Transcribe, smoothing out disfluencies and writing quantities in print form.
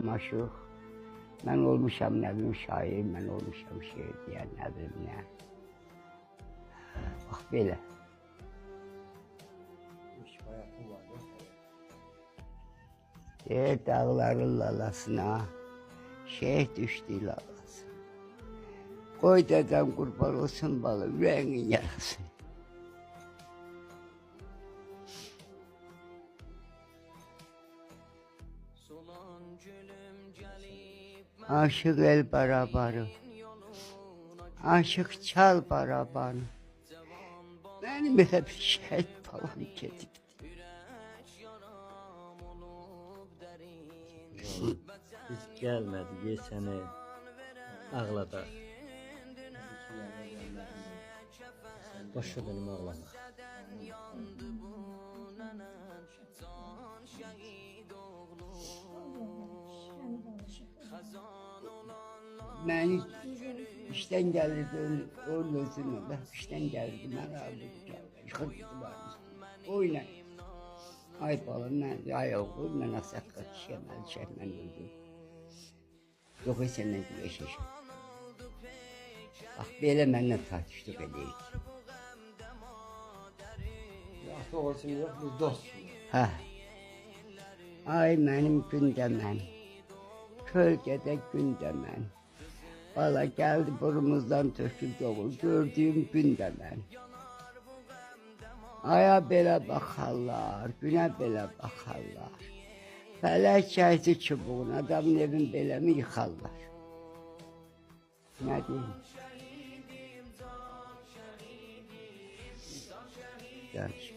Maşıq. Mən olmuşam nə bilim şair, mən olmuşam şeir deyən nə bilim nə. Bax belə. Dağların lalasına şeh düşdü lalası. Qoy dədəm qurban olsun balı, ürəyinin yarası. Aşık el barabarı, aşık çal barabanı. Benim elə bir şəhid falan gedib. Biz gəlmədik, səni ağladaq. Başa dönüm ağlamaq. Məni işdən gəlirdi, onun özünə də işdən gəlirdi, mən aldım, yıxırdı varmış. Oyna. Ay balam, ay oğul, mən asaqqa düşəməli çəkmən öldüm. Yox, səndən güləşəcəm. Bax, belə mənlə tartışdıq eləyik. Yaxşı olsun, yox, biz dostuz. Hə. Ay mənim gündə mən, kölgədə gündə mən. Valla gəldi burnumuzdan töküldü oğul, gördüyüm gündə mən. Aya belə baxarlar, günə belə baxarlar. Fələk çəkdi çubuğun, adamın evin belə mi yıxarlar? Nə deyim? Danış.